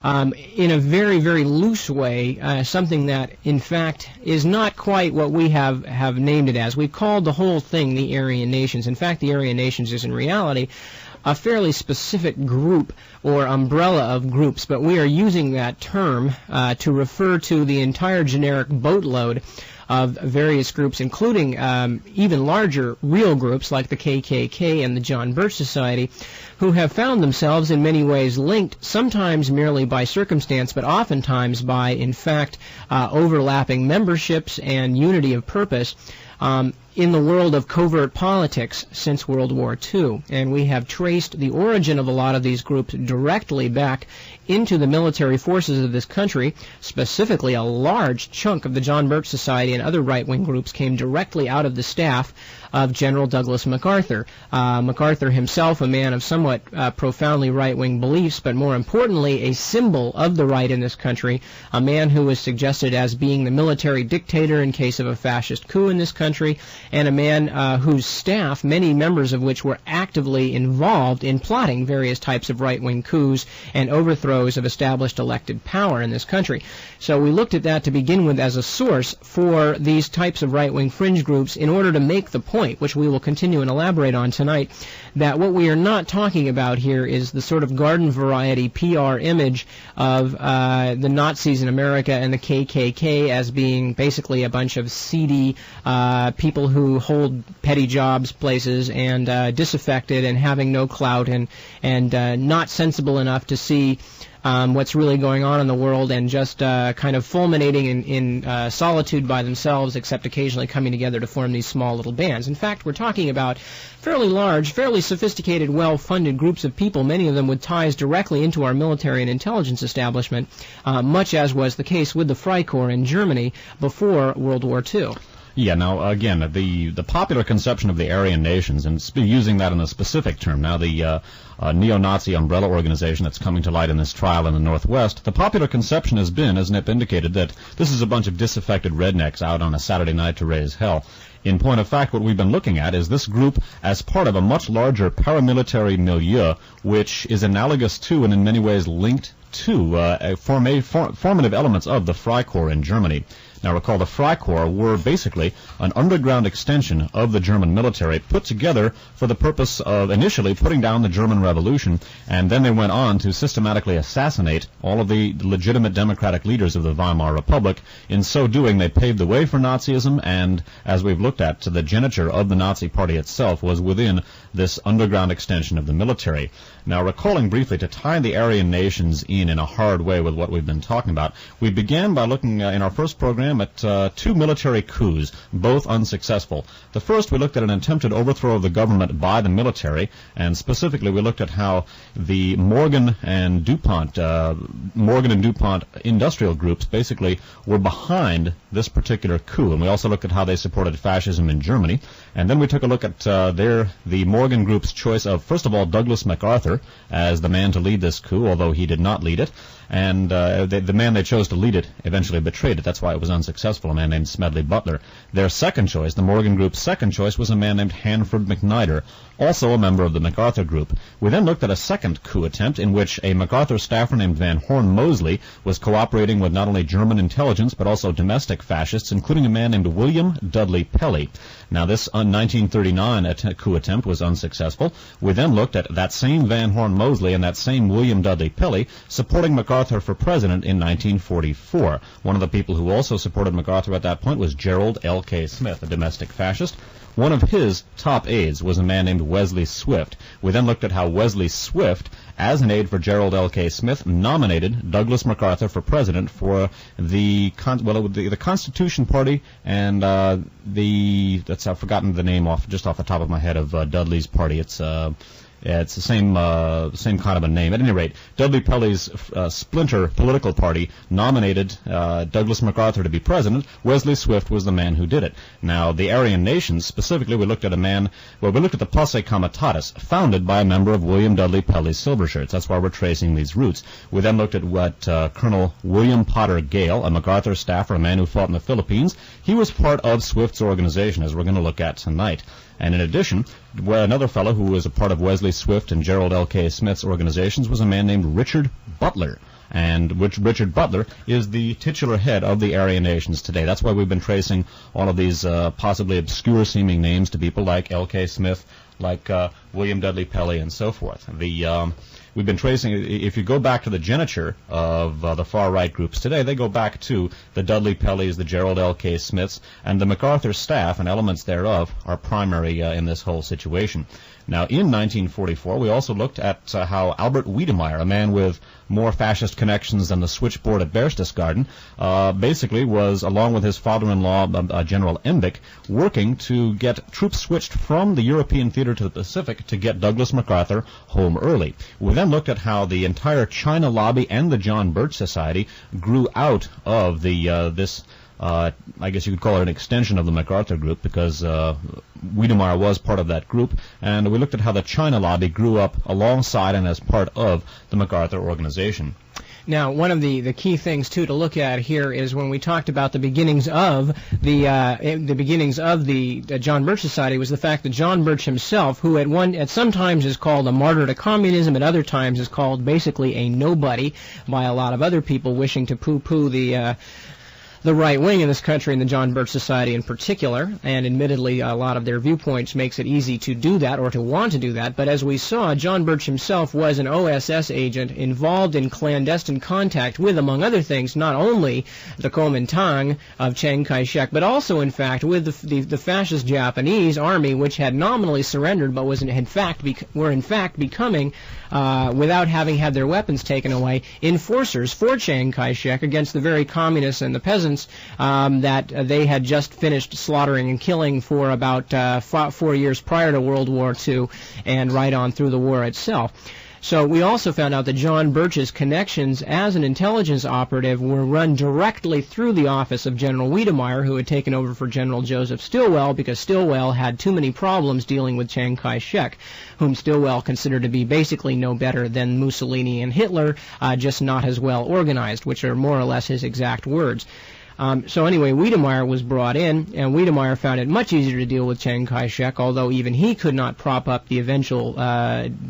in a very, very loose way, something that, in fact, is not quite what we have named it as. We've called the whole thing the Aryan Nations. In fact, the Aryan Nations is, in reality, a fairly specific group or umbrella of groups, but we are using that term to refer to the entire generic boatload of various groups, including even larger real groups like the KKK and the John Birch Society, who have found themselves in many ways linked, sometimes merely by circumstance, but oftentimes by, in fact, overlapping memberships and unity of purpose in the world of covert politics since World War II. And we have traced the origin of a lot of these groups directly back into the military forces of this country. Specifically, a large chunk of the John Birch Society and other right-wing groups came directly out of the staff of General Douglas MacArthur. MacArthur himself, a man of somewhat profoundly right-wing beliefs, but more importantly, a symbol of the right in this country, a man who was suggested as being the military dictator in case of a fascist coup in this country, and a man whose staff, many members of which were actively involved in plotting various types of right-wing coups and overthrows of established elected power in this country. So we looked at that to begin with as a source for these types of right-wing fringe groups in order to make the point, which we will continue and elaborate on tonight, that what we are not talking about here is the sort of garden variety PR image of the Nazis in America and the KKK as being basically a bunch of seedy people who hold petty jobs places and disaffected and having no clout and not sensible enough to see what's really going on in the world and just kind of fulminating in solitude by themselves, except occasionally coming together to form these small little bands. In fact, we're talking about fairly large, fairly sophisticated, well-funded groups of people, many of them with ties directly into our military and intelligence establishment, much as was the case with the Freikorps in Germany before World War II. Yeah, now, again, the popular conception of the Aryan Nations, and using that in a specific term, now the neo-Nazi umbrella organization that's coming to light in this trial in the Northwest, the popular conception has been, as Nip indicated, that this is a bunch of disaffected rednecks out on a Saturday night to raise hell. In point of fact, what we've been looking at is this group as part of a much larger paramilitary milieu, which is analogous to and in many ways linked to formative elements of the Freikorps in Germany. Now recall, the Freikorps were basically an underground extension of the German military put together for the purpose of initially putting down the German Revolution, and then they went on to systematically assassinate all of the legitimate democratic leaders of the Weimar Republic. In so doing, they paved the way for Nazism, and as we've looked at, the geniture of the Nazi Party itself was within this underground extension of the military. Now, recalling briefly to tie the Aryan Nations in a hard way with what we've been talking about, we began by looking in our first program at two military coups, both unsuccessful. The first, we looked at an attempted overthrow of the government by the military, and specifically we looked at how the Morgan and DuPont industrial groups basically were behind this particular coup, and we also looked at how they supported fascism in Germany. And then we took a look at the Morgan group's choice of, first of all, Douglas MacArthur as the man to lead this coup, although he did not lead it. And the man they chose to lead it eventually betrayed it. That's why it was unsuccessful, a man named Smedley Butler. Their second choice, the Morgan group's second choice, was a man named Hanford McNider, also a member of the MacArthur group. We then looked at a second coup attempt in which a MacArthur staffer named Van Horn Moseley was cooperating with not only German intelligence but also domestic fascists, including a man named William Dudley Pelley. Now, this 1939 coup attempt was unsuccessful. We then looked at that same Van Horn Moseley and that same William Dudley Pelley supporting MacArthur for president in 1944. One of the people who also supported MacArthur at that point was Gerald L.K. Smith, a domestic fascist. One of his top aides was a man named Wesley Swift. We then looked at how Wesley Swift, as an aide for Gerald L.K. Smith, nominated Douglas MacArthur for president for the Constitution Party and I've forgotten the name off the top of my head of Dudley's party. It's the same kind of a name. At any rate, Dudley Pelley's splinter political party nominated Douglas MacArthur to be president. Wesley Swift was the man who did it. Now, the Aryan Nations, specifically, we looked at the Posse Comitatus, founded by a member of William Dudley Pelley's Silver Shirts. That's why we're tracing these roots. We then looked at what Colonel William Potter Gale, a MacArthur staffer, a man who fought in the Philippines. He was part of Swift's organization, as we're going to look at tonight. And in addition, another fellow who was a part of Wesley Swift and Gerald L.K. Smith's organizations was a man named Richard Butler. and which Richard Butler is the titular head of the Aryan nations today. That's why we've been tracing all of these possibly obscure-seeming names to people like L.K. Smith, like William Dudley Pelley, and so forth. We've been tracing, if you go back to the geniture of the far-right groups today, they go back to the Dudley Pelleys, the Gerald L.K. Smiths, and the MacArthur staff and elements thereof are primary in this whole situation. Now, in 1944, we also looked at how Albert Wiedemeyer, a man with more fascist connections than the switchboard at Berchtesgaden, basically was, along with his father-in-law, General Embick, working to get troops switched from the European theater to the Pacific to get Douglas MacArthur home early. We then looked at how the entire China lobby and the John Birch Society grew out of this I guess you could call it an extension of the MacArthur group, because Wiedemeyer was part of that group, and we looked at how the China lobby grew up alongside and as part of the MacArthur organization. Now, one of the key things too to look at here is when we talked about the beginnings of the John Birch Society, was the fact that John Birch himself, who at sometimes is called a martyr to communism, at other times is called basically a nobody by a lot of other people wishing to poo-poo the right wing in this country, and the John Birch Society in particular, and admittedly a lot of their viewpoints makes it easy to do that or to want to do that. But as we saw, John Birch himself was an OSS agent involved in clandestine contact with, among other things, not only the Kuomintang of Chiang Kai-shek, but also, in fact, with the fascist Japanese army, which had nominally surrendered but were in fact becoming, without having had their weapons taken away, enforcers for Chiang Kai-shek against the very communists and the peasants that they had just finished slaughtering and killing for about 4 years prior to World War II and right on through the war itself. So we also found out that John Birch's connections as an intelligence operative were run directly through the office of General Wiedemeyer, who had taken over for General Joseph Stilwell, because Stilwell had too many problems dealing with Chiang Kai-shek, whom Stilwell considered to be basically no better than Mussolini and Hitler, just not as well organized, which are more or less his exact words. So anyway, Wiedemeyer was brought in, and Wiedemeyer found it much easier to deal with Chiang Kai-shek, although even he could not prop up the eventual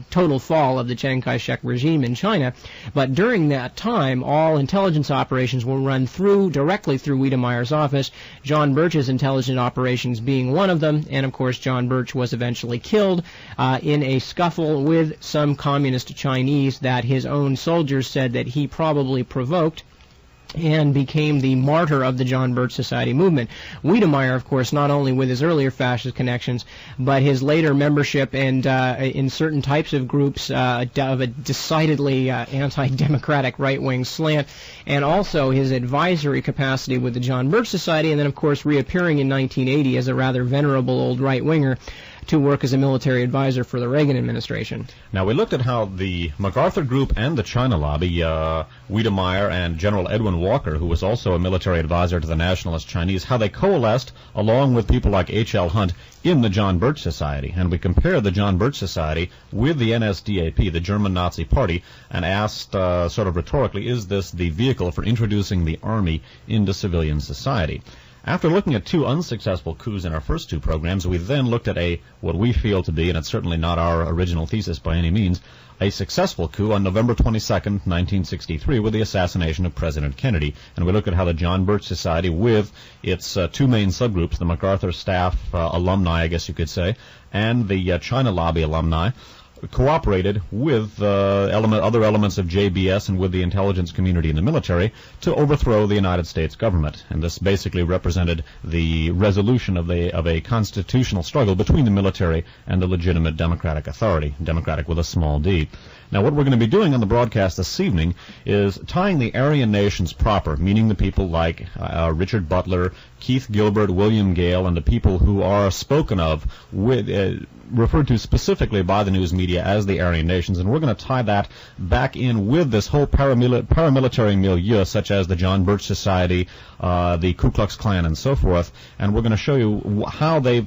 total fall of the Chiang Kai-shek regime in China. But during that time, all intelligence operations were run directly through Wiedemeyer's office, John Birch's intelligence operations being one of them, and of course John Birch was eventually killed in a scuffle with some communist Chinese that his own soldiers said that he probably provoked, and became the martyr of the John Birch Society movement. Wiedemeyer, of course, not only with his earlier fascist connections, but his later membership and in certain types of groups of a decidedly anti-democratic right-wing slant, and also his advisory capacity with the John Birch Society, and then, of course, reappearing in 1980 as a rather venerable old right-winger to work as a military advisor for the Reagan administration. Now, we looked at how the MacArthur Group and the China lobby, Wiedemeyer and General Edwin Walker, who was also a military advisor to the nationalist Chinese, how they coalesced along with people like H.L. Hunt in the John Birch Society. And we compared the John Birch Society with the NSDAP, the German Nazi Party, and asked sort of rhetorically, is this the vehicle for introducing the army into civilian society? After looking at 2 unsuccessful coups in our first 2 programs, we then looked at what we feel to be, and it's certainly not our original thesis by any means, a successful coup on November 22nd, 1963, with the assassination of President Kennedy. And we looked at how the John Birch Society, with its 2 main subgroups, the MacArthur staff alumni, I guess you could say, and the China lobby alumni, cooperated with other elements of JBS and with the intelligence community and the military to overthrow the United States government. And this basically represented the resolution of a constitutional struggle between the military and the legitimate democratic authority, democratic with a small d. Now, what we're going to be doing on the broadcast this evening is tying the Aryan nations proper, meaning the people like Richard Butler, Keith Gilbert, William Gale, and the people who are spoken of, referred to specifically by the news media as the Aryan nations. And we're going to tie that back in with this whole paramilitary milieu, such as the John Birch Society, the Ku Klux Klan, and so forth. And we're going to show you how they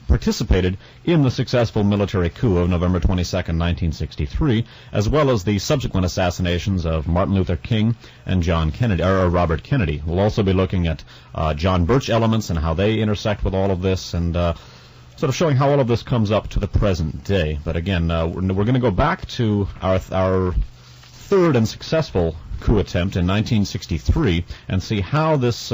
participated in the successful military coup of November 22nd, 1963, as well as the subsequent assassinations of Martin Luther King and Robert Kennedy. We'll also be looking at John Birch elements and how they intersect with all of this, and sort of showing how all of this comes up to the present day. But again, we're going to go back to our third and successful coup attempt in 1963 and see how this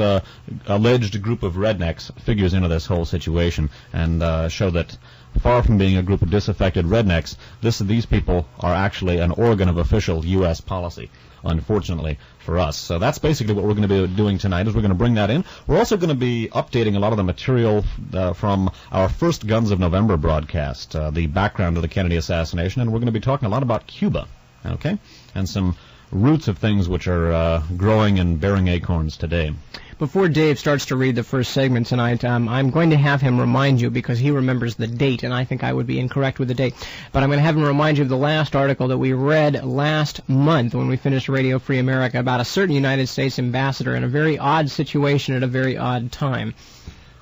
alleged group of rednecks figures into this whole situation, and show that far from being a group of disaffected rednecks, these people are actually an organ of official U.S. policy, unfortunately for us. So that's basically what we're going to be doing tonight, is we're going to bring that in. We're also going to be updating a lot of the material from our first Guns of November broadcast, the background of the Kennedy assassination, and we're going to be talking a lot about Cuba, okay, and some roots of things which are growing and bearing acorns today. Before Dave starts to read the first segment tonight, I'm going to have him remind you, because he remembers the date, and I think I would be incorrect with the date, but I'm going to have him remind you of the last article that we read last month when we finished Radio Free America about a certain United States ambassador in a very odd situation at a very odd time.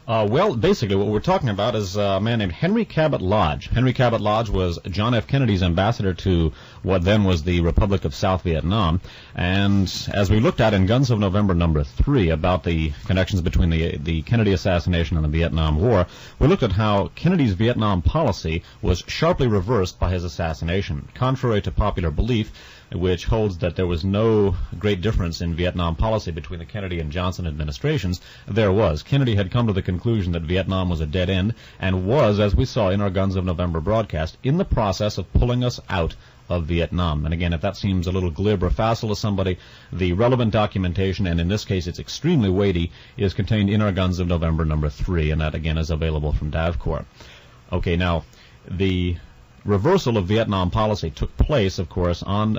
Well, basically what we're talking about is a man named Henry Cabot Lodge. Henry Cabot Lodge was John F. Kennedy's ambassador to what then was the Republic of South Vietnam. And as we looked at in Guns of November number 3 about the connections between the Kennedy assassination and the Vietnam War, we looked at how Kennedy's Vietnam policy was sharply reversed by his assassination. Contrary to popular belief, which holds that there was no great difference in Vietnam policy between the Kennedy and Johnson administrations, there was. Kennedy had come to the conclusion that Vietnam was a dead end and was, as we saw in our Guns of November broadcast, in the process of pulling us out of Vietnam. And again, if that seems a little glib or facile to somebody, the relevant documentation, and in this case it's extremely weighty, is contained in our Guns of November number 3, and that again is available from DAVCOR. Okay, now, the reversal of Vietnam policy took place, of course, on,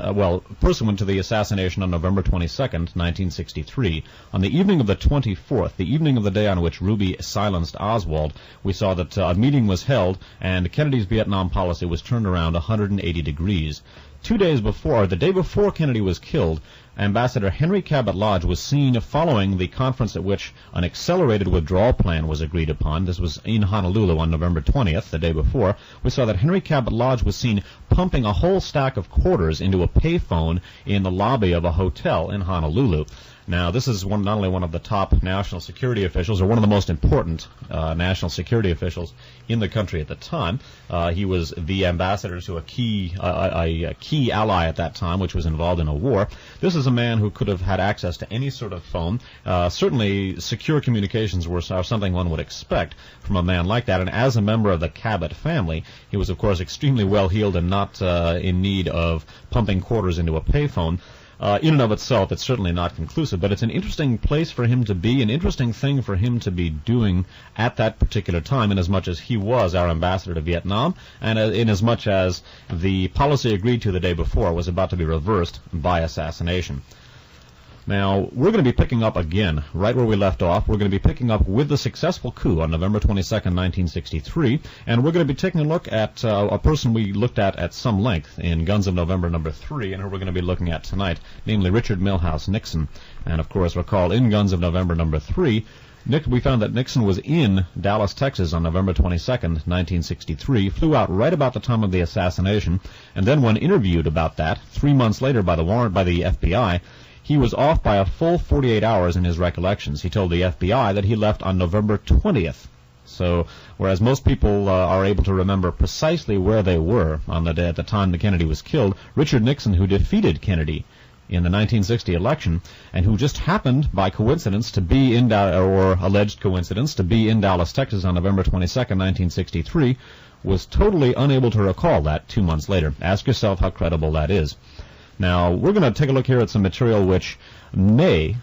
pursuant to the assassination on November 22nd, 1963. On the evening of the 24th, the evening of the day on which Ruby silenced Oswald, we saw that a meeting was held, and Kennedy's Vietnam policy was turned around 180 degrees. 2 days before, the day before Kennedy was killed, Ambassador Henry Cabot Lodge was seen following the conference at which an accelerated withdrawal plan was agreed upon. This was in Honolulu on November 20th, the day before. We saw that Henry Cabot Lodge was seen pumping a whole stack of quarters into a payphone in the lobby of a hotel in Honolulu. Now, this is not only one of the top national security officials, or one of the most important national security officials in the country at the time. He was the ambassador to a key ally at that time, which was involved in a war. This is a man who could have had access to any sort of phone. Certainly, secure communications are something one would expect from a man like that. And as a member of the Cabot family, he was, of course, extremely well-heeled and not in need of pumping quarters into a payphone. In and of itself, it's certainly not conclusive, but it's an interesting place for him to be, an interesting thing for him to be doing at that particular time, in as much as he was our ambassador to Vietnam, and in as much as the policy agreed to the day before was about to be reversed by assassination. Now, we're going to be picking up again, right where we left off. We're going to be picking up with the successful coup on November 22nd, 1963, and we're going to be taking a look at a person we looked at some length in Guns of November number 3, and who we're going to be looking at tonight, namely Richard Milhous Nixon. And, of course, recall in Guns of November number 3, we found that Nixon was in Dallas, Texas on November 22nd, 1963, flew out right about the time of the assassination, and then when interviewed about that, 3 months later by the FBI, he was off by a full 48 hours in his recollections. He told the FBI that he left on November 20th. So, whereas most people are able to remember precisely where they were on the day at the time that Kennedy was killed, Richard Nixon, who defeated Kennedy in the 1960 election, and who just happened, by coincidence, to be in or alleged coincidence, to be in Dallas, Texas on November 22nd, 1963, was totally unable to recall that 2 months later. Ask yourself how credible that is. Now, we're going to take a look here at some material which may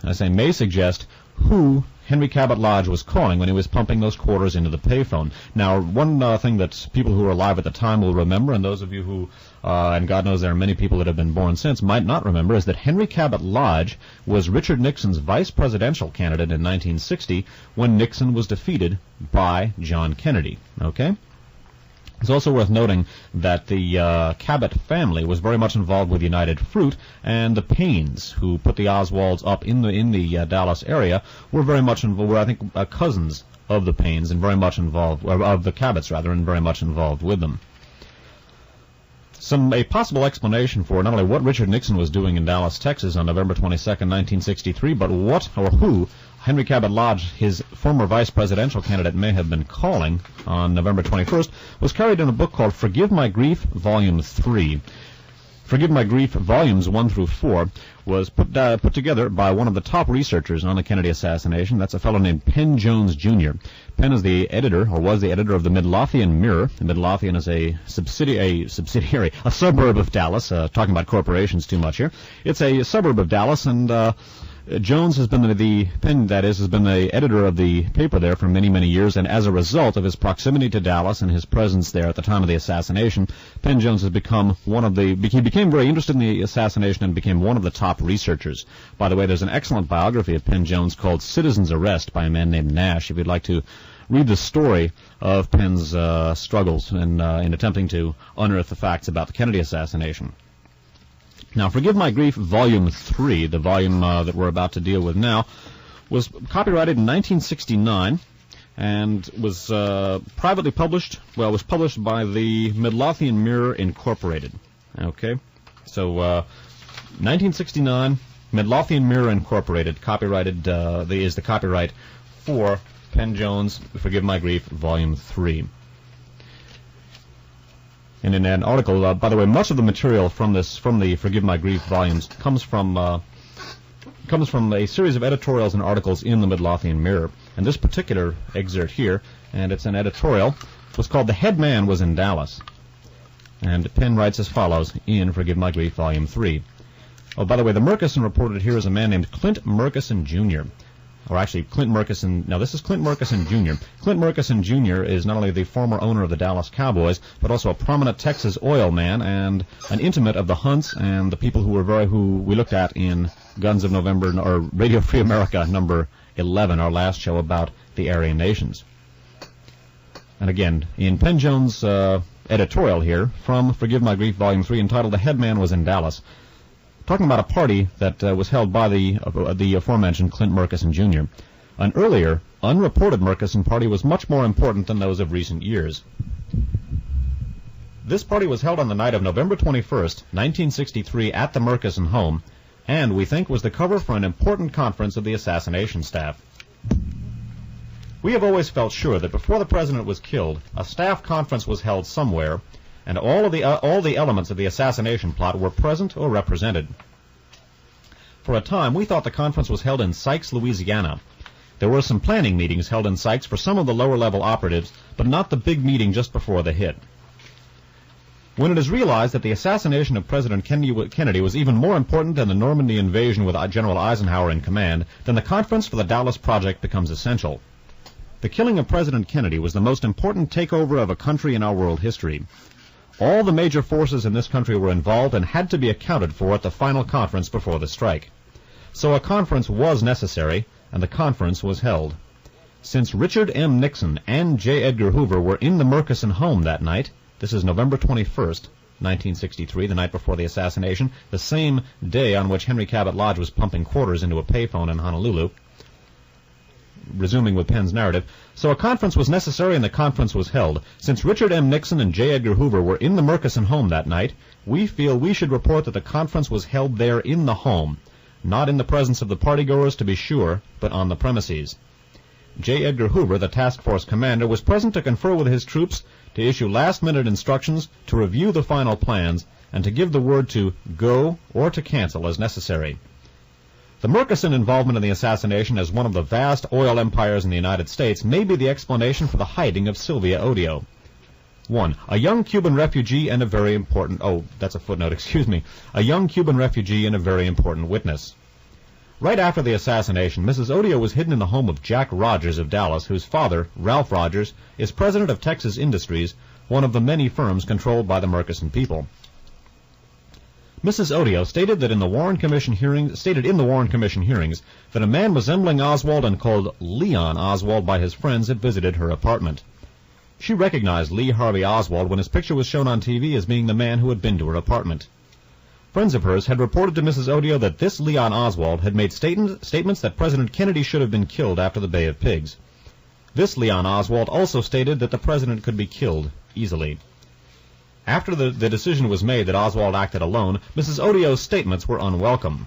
suggest who Henry Cabot Lodge was calling when he was pumping those quarters into the payphone. Now, one thing that people who were alive at the time will remember, and those of you who, and God knows there are many people that have been born since, might not remember, is that Henry Cabot Lodge was Richard Nixon's vice presidential candidate in 1960 when Nixon was defeated by John Kennedy. Okay? It's also worth noting that the Cabot family was very much involved with United Fruit, and the Paynes, who put the Oswalds up in the Dallas area, were very much involved. Were, I think, cousins of the Paynes and very much involved, of the Cabots rather, and very much involved with them. A possible explanation for not only what Richard Nixon was doing in Dallas, Texas on November 22nd, 1963, but what or who Henry Cabot Lodge, his former vice presidential candidate, may have been calling on November 21st, was carried in a book called Forgive My Grief, Volume 3. Forgive My Grief, volumes 1 through 4, was put together by one of the top researchers on the Kennedy assassination. That's a fellow named Penn Jones, Jr. Penn is the editor, or was the editor, of the Midlothian Mirror. The Midlothian is a suburb of Dallas. Talking about corporations too much here. It's a suburb of Dallas, and Jones has been has been the editor of the paper there for many, many years, and as a result of his proximity to Dallas and his presence there at the time of the assassination, Penn Jones has become he became very interested in the assassination and became one of the top researchers. By the way, there's an excellent biography of Penn Jones called Citizen's Arrest by a man named Nash, if you'd like to read the story of Penn's struggles in attempting to unearth the facts about the Kennedy assassination. Now, Forgive My Grief, Volume 3, the volume that we're about to deal with now, was copyrighted in 1969 and was privately published. Well, it was published by the Midlothian Mirror Incorporated. Okay, so 1969, Midlothian Mirror Incorporated, copyrighted is the copyright for Penn Jones, Forgive My Grief, Volume 3. And in an article, by the way, much of the material from the Forgive My Grief volumes comes from a series of editorials and articles in the Midlothian Mirror. And this particular excerpt here, and it's an editorial, was called "The Head Man Was in Dallas." And Penn writes as follows in Forgive My Grief, Volume 3. Oh, by the way, the Murkison reported here is a man named Clint Murkison, Jr. Or actually, Clint Murkison. Now, this is Clint Murkison, Jr. Clint Murkison, Jr. is not only the former owner of the Dallas Cowboys, but also a prominent Texas oil man and an intimate of the Hunts and the people who we looked at in Guns of November, or Radio Free America, number 11, our last show about the Aryan nations. And again, in Penn Jones' editorial here from Forgive My Grief, Volume 3, entitled "The Head Man Was in Dallas," talking about a party that was held by the aforementioned Clint Murkison, Jr. An earlier, unreported Murkison party was much more important than those of recent years. This party was held on the night of November 21st, 1963, at the Murkison home, and we think was the cover for an important conference of the assassination staff. We have always felt sure that before the president was killed, a staff conference was held somewhere, and all the elements of the assassination plot were present or represented. For a time, we thought the conference was held in Sykes, Louisiana. There were some planning meetings held in Sykes for some of the lower-level operatives, but not the big meeting just before the hit. When it is realized that the assassination of President Kennedy was even more important than the Normandy invasion with General Eisenhower in command, then the conference for the Dallas Project becomes essential. The killing of President Kennedy was the most important takeover of a country in our world history. All the major forces in this country were involved and had to be accounted for at the final conference before the strike. So a conference was necessary, and the conference was held. Since Richard M. Nixon and J. Edgar Hoover were in the Murkison home that night, this is November 21st, 1963, the night before the assassination, the same day on which Henry Cabot Lodge was pumping quarters into a payphone in Honolulu. Resuming with Penn's narrative, so a conference was necessary and the conference was held. Since Richard M. Nixon and J. Edgar Hoover were in the Murkison home that night, we feel we should report that the conference was held there in the home, not in the presence of the partygoers to be sure, but on the premises. J. Edgar Hoover, the task force commander, was present to confer with his troops, to issue last-minute instructions, to review the final plans, and to give the word to go or to cancel as necessary. The Murkison involvement in the assassination as one of the vast oil empires in the United States may be the explanation for the hiding of Sylvia Odio. 1. A young Cuban refugee and a very important... Oh, that's a footnote, excuse me. A young Cuban refugee and a very important witness. Right after the assassination, Mrs. Odio was hidden in the home of Jack Rogers of Dallas, whose father, Ralph Rogers, is president of Texas Industries, one of the many firms controlled by the Murkison people. Mrs. Odio stated in the Warren Commission hearings that a man resembling Oswald and called Leon Oswald by his friends had visited her apartment. She recognized Lee Harvey Oswald when his picture was shown on TV as being the man who had been to her apartment. Friends of hers had reported to Mrs. Odio that this Leon Oswald had made statements that President Kennedy should have been killed after the Bay of Pigs. This Leon Oswald also stated that the president could be killed easily. After the decision was made that Oswald acted alone, Mrs. Odio's statements were unwelcome.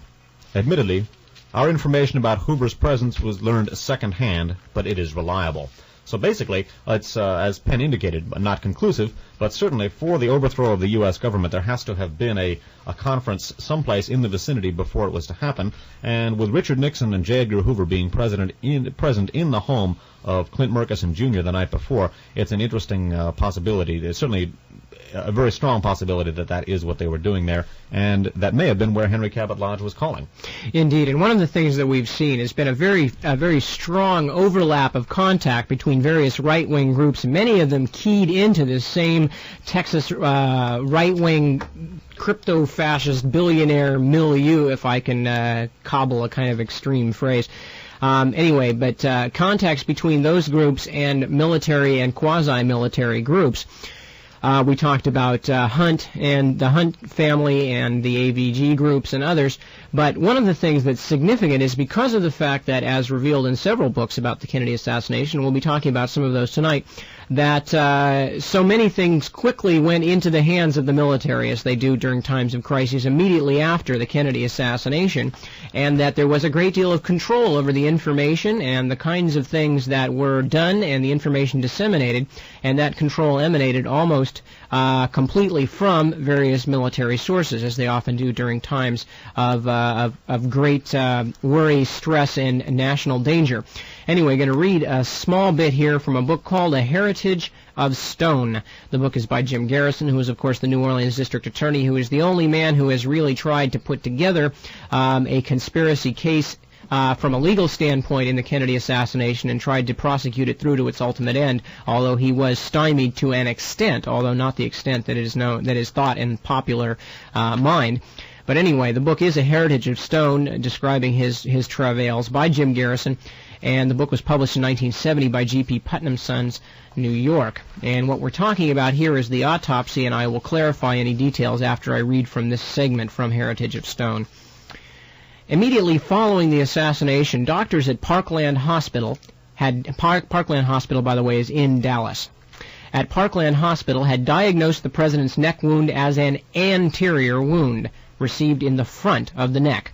Admittedly, our information about Hoover's presence was learned second-hand, but it is reliable. So basically, it's, as Penn indicated, not conclusive, but certainly for the overthrow of the U.S. government, there has to have been a conference someplace in the vicinity before it was to happen. And with Richard Nixon and J. Edgar Hoover being present in the home of Clint Murchison Jr. the night before, it's an interesting possibility. It's certainly a very strong possibility that that is what they were doing there, and that may have been where Henry Cabot Lodge was calling. Indeed, and one of the things that we've seen has been a very strong overlap of contact between various right-wing groups, many of them keyed into this same Texas right-wing crypto-fascist billionaire milieu, if I can cobble a kind of extreme phrase. Anyway, but contacts between those groups and military and quasi-military groups. We talked about Hunt and the Hunt family and the AVG groups and others, but one of the things that's significant is because of the fact that, as revealed in several books about the Kennedy assassination, we'll be talking about some of those tonight, that so many things quickly went into the hands of the military, as they do during times of crisis immediately after the Kennedy assassination, and that there was a great deal of control over the information and the kinds of things that were done and the information disseminated, and that control emanated almost completely from various military sources, as they often do during times of great worry, stress, and national danger. Anyway, I'm going to read a small bit here from a book called A Heritage of Stone. The book is by Jim Garrison, who is, of course, the New Orleans District Attorney, who is the only man who has really tried to put together a conspiracy case from a legal standpoint in the Kennedy assassination and tried to prosecute it through to its ultimate end, although he was stymied to an extent, although not the extent that is thought in popular mind. But anyway, the book is A Heritage of Stone, describing his travails, by Jim Garrison, and the book was published in 1970 by G.P. Putnam Sons, New York. And what we're talking about here is the autopsy, and I will clarify any details after I read from this segment from Heritage of Stone. Immediately following the assassination, doctors at Parkland Hospital Parkland Hospital, by the way, is in Dallas. At Parkland Hospital had diagnosed the president's neck wound as an anterior wound, received in the front of the neck.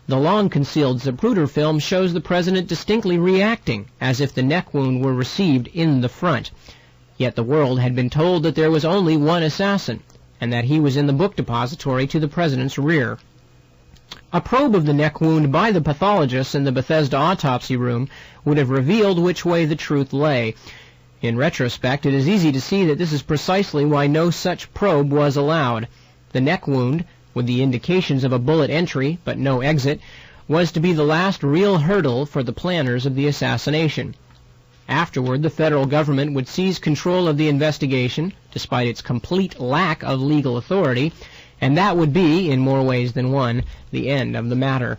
The long-concealed Zapruder film shows the president distinctly reacting as if the neck wound were received in the front. Yet the world had been told that there was only one assassin, and that he was in the book depository to the president's rear. A probe of the neck wound by the pathologists in the Bethesda autopsy room would have revealed which way the truth lay. In retrospect, it is easy to see that this is precisely why no such probe was allowed. The neck wound, with the indications of a bullet entry but no exit, was to be the last real hurdle for the planners of the assassination. Afterward, the federal government would seize control of the investigation, despite its complete lack of legal authority, and that would be, in more ways than one, the end of the matter.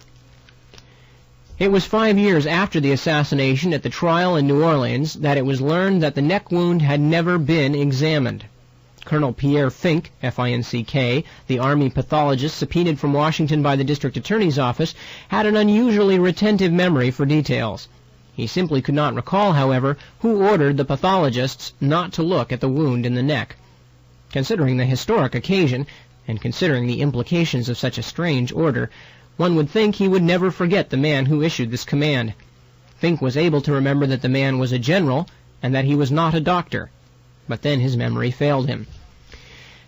It was 5 years after the assassination at the trial in New Orleans that it was learned that the neck wound had never been examined. Colonel Pierre Fink, F-I-N-C-K, the Army pathologist subpoenaed from Washington by the District Attorney's Office, had an unusually retentive memory for details. He simply could not recall, however, who ordered the pathologists not to look at the wound in the neck. Considering the historic occasion, and considering the implications of such a strange order, one would think he would never forget the man who issued this command. Fink was able to remember that the man was a general, and that he was not a doctor. But then his memory failed him.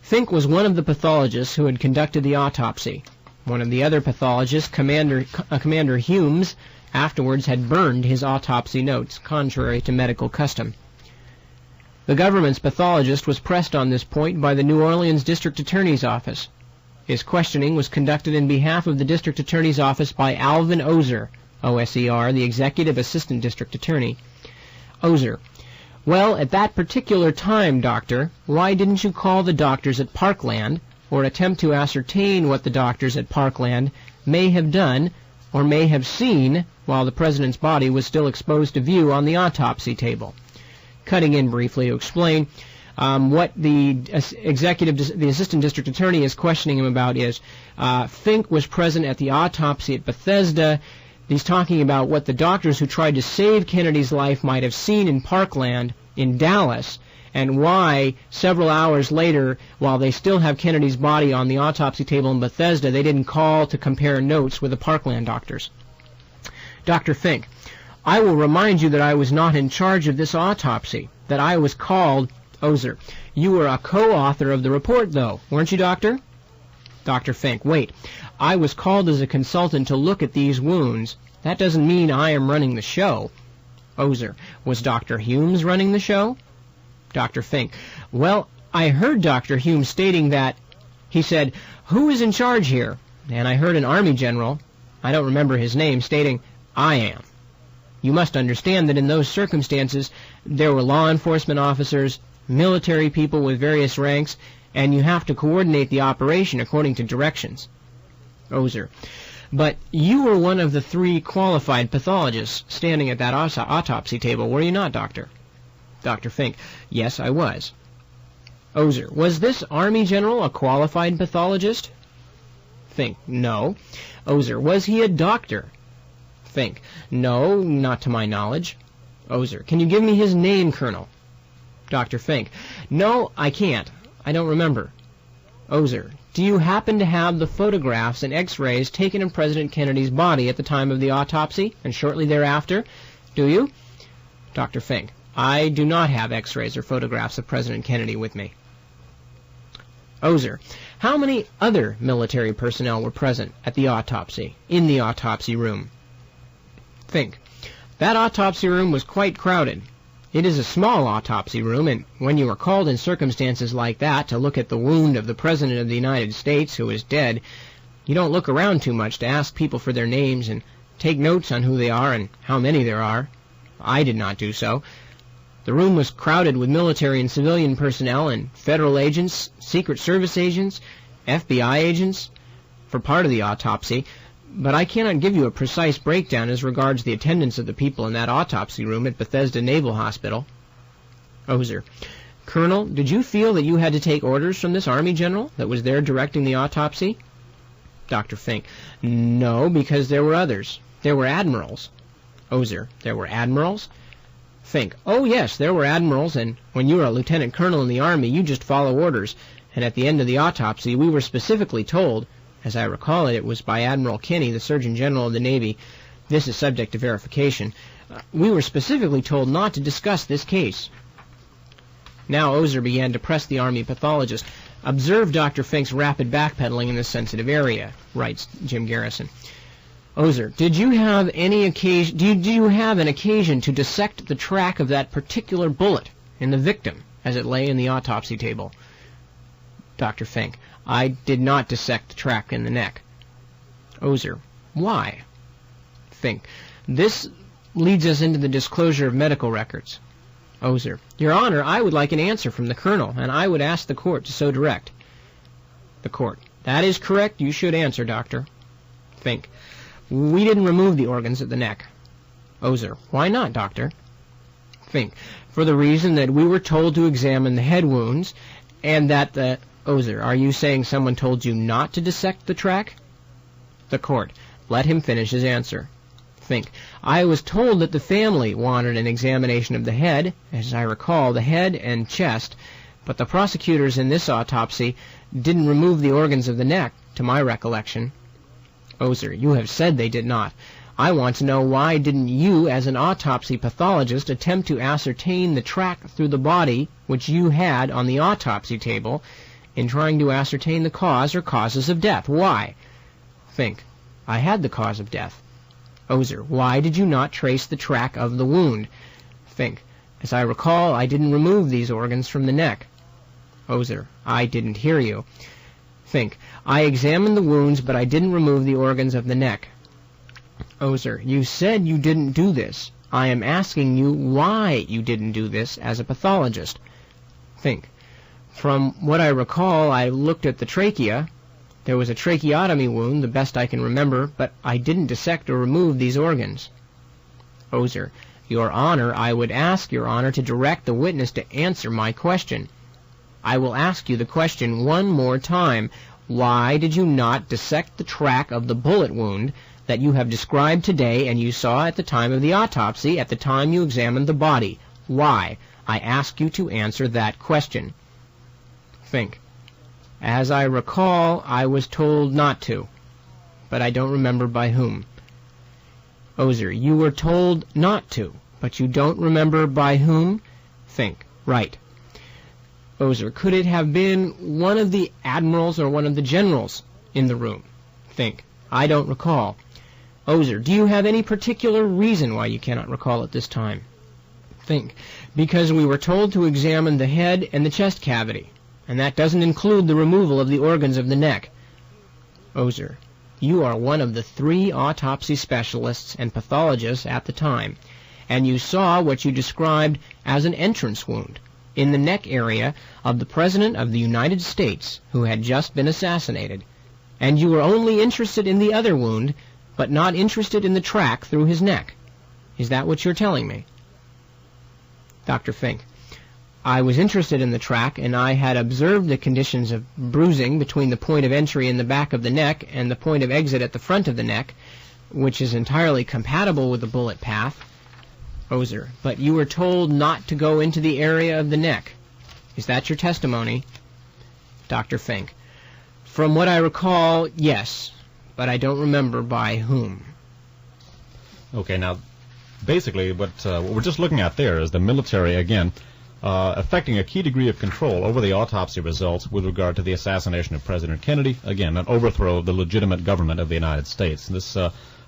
Fink was one of the pathologists who had conducted the autopsy. One of the other pathologists, Commander Humes, afterwards had burned his autopsy notes, contrary to medical custom. The government's pathologist was pressed on this point by the New Orleans District Attorney's Office. His questioning was conducted in behalf of the District Attorney's Office by Alvin Ozer, O-S-E-R, the Executive Assistant District Attorney. Ozer: "Well, at that particular time, Doctor, why didn't you call the doctors at Parkland, or attempt to ascertain what the doctors at Parkland may have done or may have seen while the president's body was still exposed to view on the autopsy table?" Cutting in briefly to explain, what the Assistant District Attorney is questioning him about is, Fink was present at the autopsy at Bethesda. He's talking about what the doctors who tried to save Kennedy's life might have seen in Parkland, in Dallas, and why several hours later, while they still have Kennedy's body on the autopsy table in Bethesda, they didn't call to compare notes with the Parkland doctors. Dr. Fink: I will remind you that I was not in charge of this autopsy, that I was called... Ozer, you were a co-author of the report, though, weren't you, Doctor? Dr. Fink, wait. I was called as a consultant to look at these wounds. That doesn't mean I am running the show. Ozer, was Dr. Humes running the show? Dr. Fink, well, I heard Dr. Humes stating that... He said, who is in charge here? And I heard an Army general, I don't remember his name, stating, I am. You must understand that in those circumstances, there were law enforcement officers, military people with various ranks, and you have to coordinate the operation according to directions. Ozer, but you were one of the 3 qualified pathologists standing at that autopsy table, were you not, Doctor? Dr. Fink, yes, I was. Ozer, was this Army general a qualified pathologist? Fink, no. Ozer, was he a doctor? Fink, no, not to my knowledge. Ozer, can you give me his name, Colonel? Dr. Fink, no, I can't. I don't remember. Ozer, do you happen to have the photographs and x-rays taken of President Kennedy's body at the time of the autopsy and shortly thereafter? Do you? Dr. Fink, I do not have x-rays or photographs of President Kennedy with me. Ozer, how many other military personnel were present at the autopsy, in the autopsy room? Fink, that autopsy room was quite crowded. It is a small autopsy room, and when you are called in circumstances like that to look at the wound of the President of the United States who is dead, you don't look around too much to ask people for their names and take notes on who they are and how many there are. I did not do so. The room was crowded with military and civilian personnel and federal agents, Secret Service agents, FBI agents for part of the autopsy, but I cannot give you a precise breakdown as regards the attendance of the people in that autopsy room at Bethesda Naval Hospital. Ozer, Colonel, did you feel that you had to take orders from this Army general that was there directing the autopsy? Dr. Fink, no, because there were others. There were admirals. Ozer, there were admirals? Fink, oh yes, there were admirals, and when you are a lieutenant colonel in the Army, you just follow orders, and at the end of the autopsy, we were specifically told, as I recall it, it was by Admiral Kinney, the Surgeon General of the Navy, this is subject to verification, we were specifically told not to discuss this case. Now Ozer began to press the Army pathologist. Observe Dr. Fink's rapid backpedaling in this sensitive area, writes Jim Garrison. Ozer, did you have any occasion? Did you have an occasion to dissect the track of that particular bullet in the victim as it lay in the autopsy table? Dr. Fink, I did not dissect the track in the neck. Ozer, why? Fink, this leads us into the disclosure of medical records. Ozer, Your Honor, I would like an answer from the Colonel, and I would ask the Court to so direct. The Court, that is correct. You should answer, Doctor. Fink, we didn't remove the organs of the neck. Ozer, why not, Doctor? Fink, for the reason that we were told to examine the head wounds, and that the... Ozer, are you saying someone told you not to dissect the track? The Court, let him finish his answer. Fink, I was told that the family wanted an examination of the head, as I recall, the head and chest, but the prosecutors in this autopsy didn't remove the organs of the neck, to my recollection. Ozer, you have said they did not. I want to know why didn't you, as an autopsy pathologist, attempt to ascertain the track through the body which you had on the autopsy table in trying to ascertain the cause or causes of death? Why? Fink, I had the cause of death. Ozer, why did you not trace the track of the wound? Fink, as I recall, I didn't remove these organs from the neck. Ozer, I didn't hear you. Fink, I examined the wounds, but I didn't remove the organs of the neck. Ozer, you said you didn't do this. I am asking you why you didn't do this as a pathologist. Fink, from what I recall, I looked at the trachea. There was a tracheotomy wound, the best I can remember, but I didn't dissect or remove these organs. Ozer, Your Honor, I would ask Your Honor to direct the witness to answer my question. I will ask you the question one more time. Why did you not dissect the track of the bullet wound that you have described today and you saw at the time of the autopsy, at the time you examined the body? Why? I ask you to answer that question. Fink, as I recall, I was told not to, but I don't remember by whom. Ozer, you were told not to, but you don't remember by whom? Fink, right. Ozer, could it have been one of the admirals or one of the generals in the room? Fink, I don't recall. Ozer, do you have any particular reason why you cannot recall at this time? Fink, because we were told to examine the head and the chest cavity, and that doesn't include the removal of the organs of the neck. Ozer, you are one of the 3 autopsy specialists and pathologists at the time, and you saw what you described as an entrance wound in the neck area of the President of the United States who had just been assassinated, and you were only interested in the other wound, but not interested in the track through his neck. Is that what you're telling me? Dr. Fink, I was interested in the track, and I had observed the conditions of bruising between the point of entry in the back of the neck and the point of exit at the front of the neck, which is entirely compatible with the bullet path. Ozer, but you were told not to go into the area of the neck. Is that your testimony? Dr. Fink, from what I recall, yes, but I don't remember by whom. Okay, now, basically, what we're just looking at there is the military, again, affecting a key degree of control over the autopsy results with regard to the assassination of President Kennedy, again, an overthrow of the legitimate government of the United States. This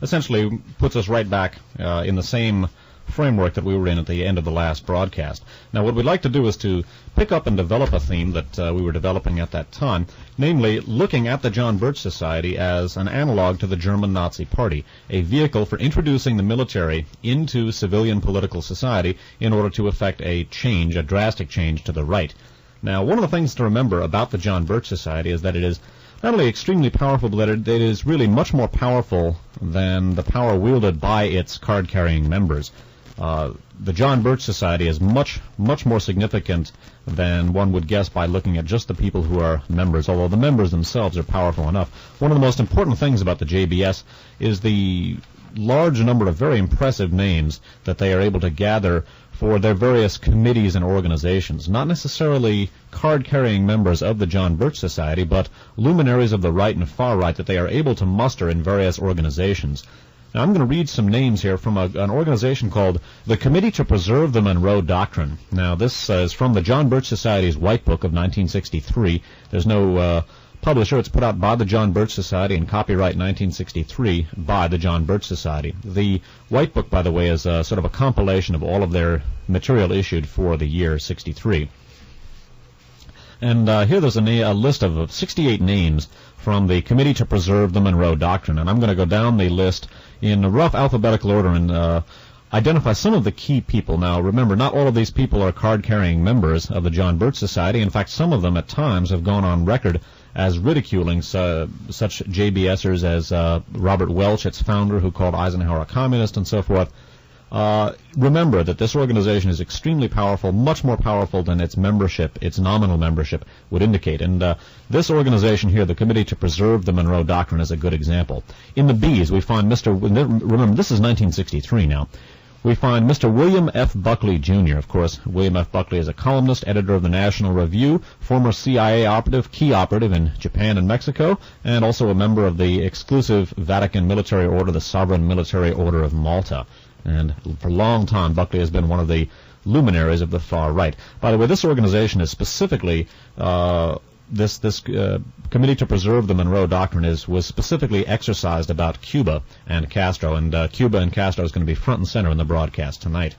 essentially puts us right back in the same framework that we were in at the end of the last broadcast. Now, what we'd like to do is to pick up and develop a theme that we were developing at that time, namely looking at the John Birch Society as an analog to the German Nazi Party, a vehicle for introducing the military into civilian political society in order to effect a change, a drastic change to the right. Now, one of the things to remember about the John Birch Society is that it is not only extremely powerful, but it is really much more powerful than the power wielded by its card-carrying members. The John Birch Society is much more significant than one would guess by looking at just the people who are members, although the members themselves are powerful enough. One of the most important things about the JBS is the large number of very impressive names that they are able to gather for their various committees and organizations. Not necessarily card-carrying members of the John Birch Society, but luminaries of the right and far right that they are able to muster in various organizations. Now, I'm going to read some names here from an organization called the Committee to Preserve the Monroe Doctrine. Now, this is from the John Birch Society's White Book of 1963. There's no publisher. It's put out by the John Birch Society and copyright 1963 by the John Birch Society. The White Book, by the way, is sort of a compilation of all of their material issued for the year 63. And here there's a list of 68 names from the Committee to Preserve the Monroe Doctrine. And I'm going to go down the list in a rough alphabetical order and identify some of the key people. Now, remember, not all of these people are card-carrying members of the John Birch Society. In fact, some of them at times have gone on record as ridiculing such JBSers as Robert Welch, its founder, who called Eisenhower a communist and so forth. Remember that this organization is extremely powerful, much more powerful than its membership, its nominal membership, would indicate. And this organization here, the Committee to Preserve the Monroe Doctrine, is a good example. In the B's, we find remember, this is 1963 now. We find Mr. William F. Buckley, Jr. Of course, William F. Buckley is a columnist, editor of the National Review, former CIA operative, key operative in Japan and Mexico, and also a member of the exclusive Vatican military order, the Sovereign Military Order of Malta. And for a long time, Buckley has been one of the luminaries of the far right. By the way, this organization is specifically, this Committee to Preserve the Monroe Doctrine was specifically exercised about Cuba and Castro, and Cuba and Castro is going to be front and center in the broadcast tonight.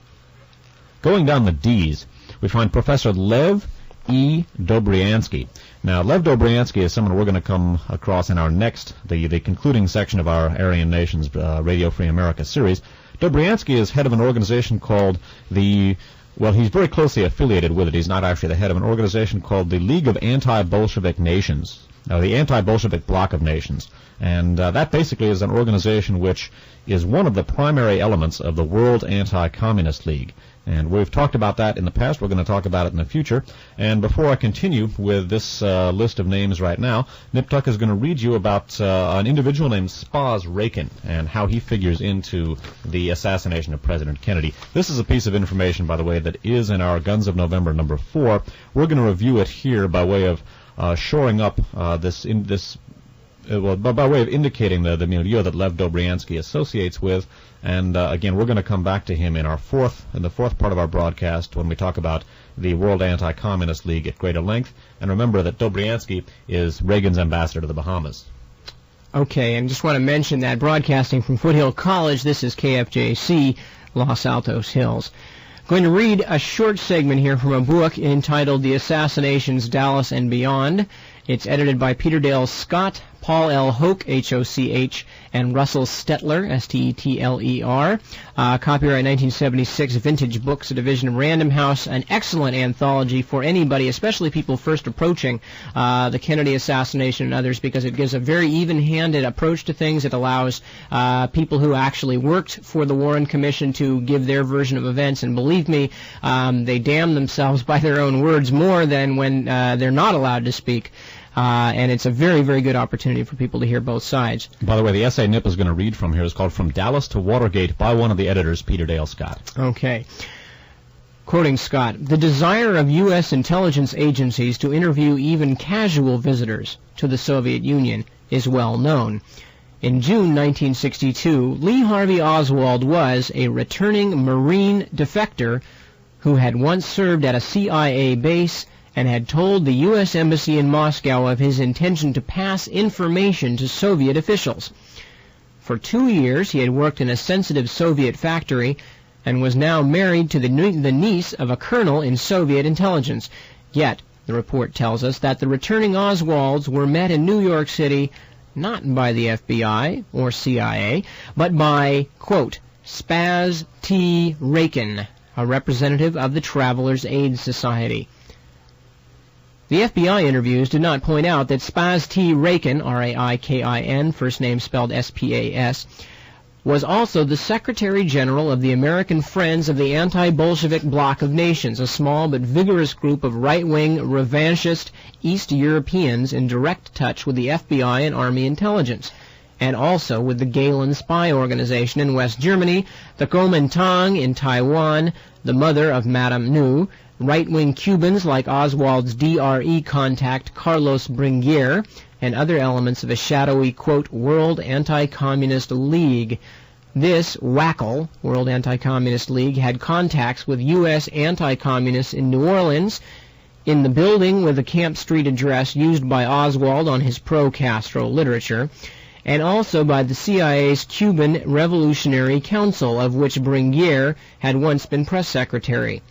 Going down the D's, we find Professor Lev E. Dobriansky. Now, Lev Dobriansky is someone we're going to come across in our next, the concluding section of our Aryan Nations Radio Free America series. Dobriansky is head of an organization called he's very closely affiliated with it. He's not actually the head of an organization called the League of Anti-Bolshevik Nations, the Anti-Bolshevik Bloc of Nations. And that basically is an organization which is one of the primary elements of the World Anti-Communist League. And we've talked about that in the past. We're going to talk about it in the future. And before I continue with this list of names right now, Nip Tuck is going to read you about an individual named Spaz Rakin and how he figures into the assassination of President Kennedy. This is a piece of information, by the way, that is in our Guns of November number 4. We're going to review it here by way of shoring up this by way of indicating the milieu that Lev Dobryansky associates with. And again, we're going to come back to him in the fourth part of our broadcast when we talk about the World Anti-Communist League at greater length. And remember that Dobryansky is Reagan's ambassador to the Bahamas. Okay, and just want to mention that broadcasting from Foothill College, this is KFJC, Los Altos Hills. Going to read a short segment here from a book entitled The Assassinations, Dallas and Beyond. It's edited by Peter Dale Scott, Paul L. Hoch, H-O-C-H, and Russell Stetler, S-T-E-T-L-E-R. Copyright 1976, Vintage Books, a division of Random House, an excellent anthology for anybody, especially people first approaching the Kennedy assassination and others, because it gives a very even-handed approach to things. It allows people who actually worked for the Warren Commission to give their version of events, and believe me, they damn themselves by their own words more than when they're not allowed to speak. And it's a very, very good opportunity for people to hear both sides. By the way, the essay Nip is going to read from here is called From Dallas to Watergate by one of the editors, Peter Dale Scott. Okay. Quoting Scott, the desire of U.S. intelligence agencies to interview even casual visitors to the Soviet Union is well known. In June 1962, Lee Harvey Oswald was a returning Marine defector who had once served at a CIA base and had told the U.S. Embassy in Moscow of his intention to pass information to Soviet officials. For 2 years, he had worked in a sensitive Soviet factory and was now married to the niece of a colonel in Soviet intelligence. Yet, the report tells us that the returning Oswalds were met in New York City not by the FBI or CIA, but by, quote, Spaz T. Rakin, a representative of the Travelers' Aid Society. The FBI interviews did not point out that Spaz T. Rakin, R-A-I-K-I-N, first name spelled S-P-A-S, was also the Secretary General of the American Friends of the Anti-Bolshevik Bloc of Nations, a small but vigorous group of right-wing, revanchist East Europeans in direct touch with the FBI and Army intelligence, and also with the Gehlen spy organization in West Germany, the Kuomintang in Taiwan, the mother of Madame Nu, right-wing Cubans like Oswald's DRE contact Carlos Bringuier, and other elements of a shadowy, quote, World Anti-Communist League. This WACL, World Anti-Communist League, had contacts with U.S. anti-communists in New Orleans, in the building with the Camp Street address used by Oswald on his pro-Castro literature, and also by the CIA's Cuban Revolutionary Council, of which Bringuier had once been press secretary.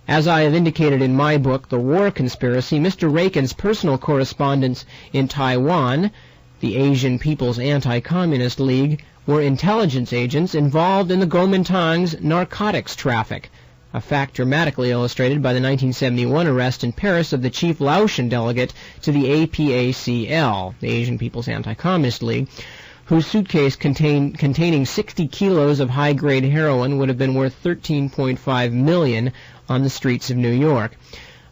As I have indicated in my book, The War Conspiracy, Mr. Rakin's personal correspondents in Taiwan, the Asian People's Anti-Communist League, were intelligence agents involved in the Kuomintang's narcotics traffic, a fact dramatically illustrated by the 1971 arrest in Paris of the chief Laotian delegate to the APACL, the Asian People's Anti-Communist League, whose suitcase containing 60 kilos of high-grade heroin would have been worth $13.5 million on the streets of New York.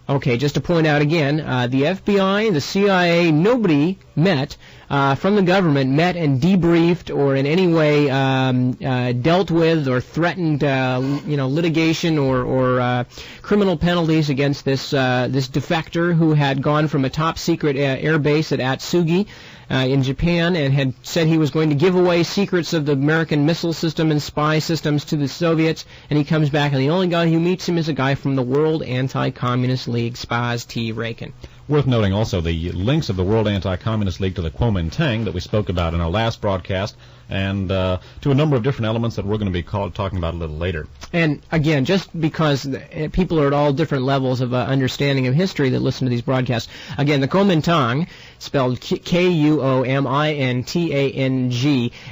Okay, just to point out again, the FBI, the CIA, nobody from the government met and debriefed or in any way dealt with or threatened, litigation or criminal penalties against this defector who had gone from a top-secret air base at Atsugi in Japan and had said he was going to give away secrets of the American missile system and spy systems to the Soviets, and he comes back and the only guy who meets him is a guy from the World Anti-Communist League, Spaz T. Rakin. Worth noting also the links of the World Anti-Communist League to the Kuomintang that we spoke about in our last broadcast, and to a number of different elements that we're going to be talking about a little later. And again, just because people are at all different levels of understanding of history that listen to these broadcasts, again, the Kuomintang, spelled K-U-O-M-I-N-T-A-N-G,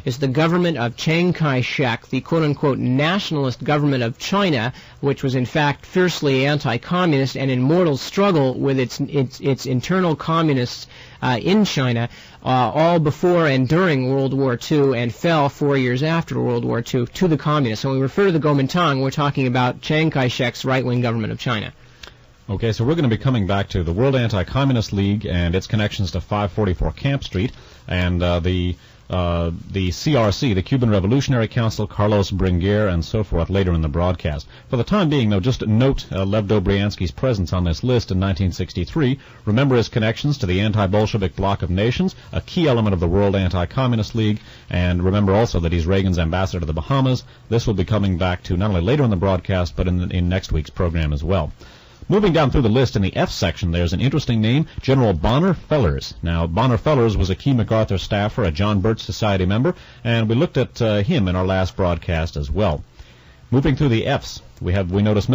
is the government of Chiang Kai-shek, the quote-unquote nationalist government of China, which was in fact fiercely anti-communist and in mortal struggle with its internal communists in China, all before and during World War II, and fell 4 years after World War II to the communists. So when we refer to the Kuomintang, we're talking about Chiang Kai-shek's right-wing government of China. Okay, so we're going to be coming back to the World Anti-Communist League and its connections to 544 Camp Street, and the the CRC, the Cuban Revolutionary Council, Carlos Bringuer, and so forth later in the broadcast. For the time being, though, just note Lev Dobriansky's presence on this list in 1963. Remember his connections to the anti-Bolshevik bloc of nations, a key element of the World Anti-Communist League, and remember also that he's Reagan's ambassador to the Bahamas. This will be coming back to not only later in the broadcast, but in next week's program as well. Moving down through the list in the F section, there's an interesting name, General Bonner Fellers. Now, Bonner Fellers was a key MacArthur staffer, a John Birch Society member, and we looked at him in our last broadcast as well. Moving through the Fs, we notice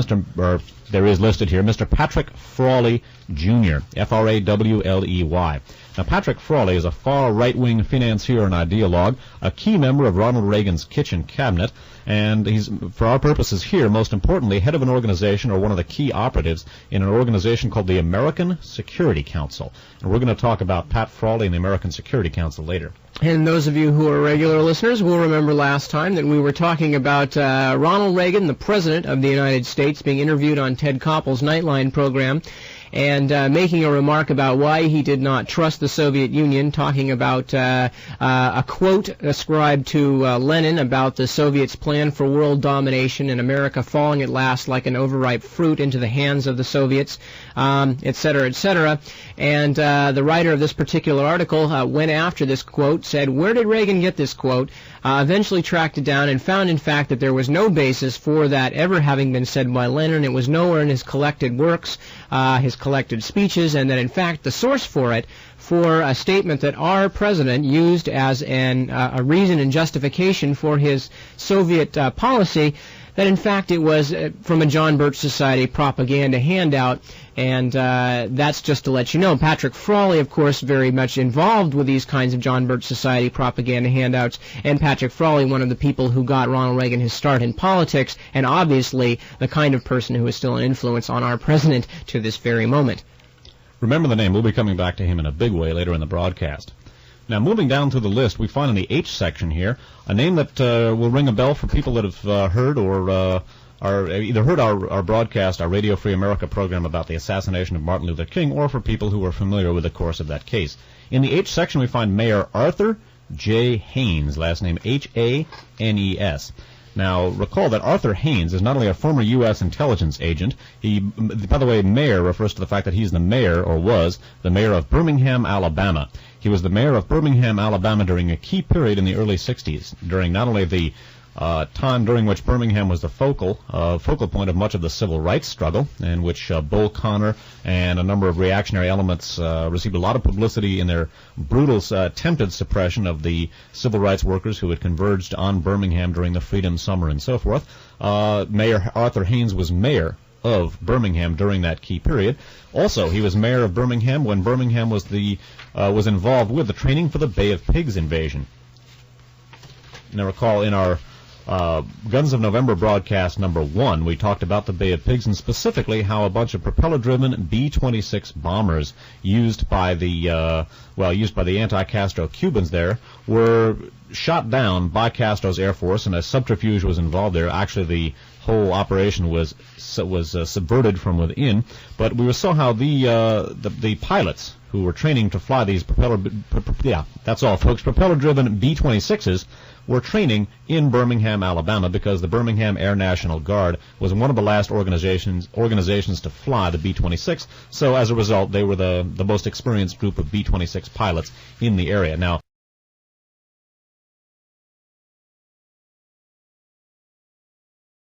there is listed here, Mr. Patrick Frawley, Jr., F-R-A-W-L-E-Y. Now, Patrick Frawley is a far right-wing financier and ideologue, a key member of Ronald Reagan's kitchen cabinet, and he's, for our purposes here, most importantly, head of an organization or one of the key operatives in an organization called the American Security Council. And we're going to talk about Pat Frawley and the American Security Council later. And those of you who are regular listeners will remember last time that we were talking about Ronald Reagan, the President of the United States, being interviewed on Ted Koppel's Nightline program, and making a remark about why he did not trust the Soviet Union, talking about a quote ascribed to Lenin about the Soviets' plan for world domination and America falling at last like an overripe fruit into the hands of the Soviets, et cetera, et cetera. And the writer of this particular article went after this quote, said, where did Reagan get this quote? Eventually tracked it down and found, in fact, that there was no basis for that ever having been said by Lenin. It was nowhere in his collected works, his collected speeches, and that, in fact, the source for it, for a statement that our president used as a reason and justification for his Soviet policy, that in fact it was from a John Birch Society propaganda handout, and that's just to let you know. Patrick Frawley, of course, very much involved with these kinds of John Birch Society propaganda handouts, and Patrick Frawley, one of the people who got Ronald Reagan his start in politics, and obviously the kind of person who is still an influence on our president to this very moment. Remember the name. We'll be coming back to him in a big way later in the broadcast. Now, moving down through the list, we find in the H section here a name that will ring a bell for people that have heard or either heard our broadcast, our Radio Free America program about the assassination of Martin Luther King, or for people who are familiar with the course of that case. In the H section, we find Mayor Arthur J. Haynes, last name H-A-N-E-S. Now, recall that Arthur Haynes is not only a former U.S. intelligence agent, by the way, mayor refers to the fact that he's the mayor, or was, the mayor of Birmingham, Alabama. He was the mayor of Birmingham, Alabama during a key period in the early 60s, during not only the time during which Birmingham was the focal point of much of the civil rights struggle, in which Bull Connor and a number of reactionary elements received a lot of publicity in their brutal attempted suppression of the civil rights workers who had converged on Birmingham during the Freedom Summer and so forth. Mayor Arthur Haynes was mayor of Birmingham during that key period. Also, he was mayor of Birmingham when Birmingham was involved with the training for the Bay of Pigs invasion. Now, recall in our Guns of November broadcast number 1, we talked about the Bay of Pigs and specifically how a bunch of propeller-driven B-26 bombers used by the anti-Castro Cubans there were shot down by Castro's Air Force, and a subterfuge was involved there. Actually, the whole operation was subverted from within. But we saw how the pilots who were training to fly these propeller-driven B-26s were training in Birmingham, Alabama, because the Birmingham Air National Guard was one of the last organizations to fly the B-26. So as a result, they were the most experienced group of B-26 pilots in the area. Now,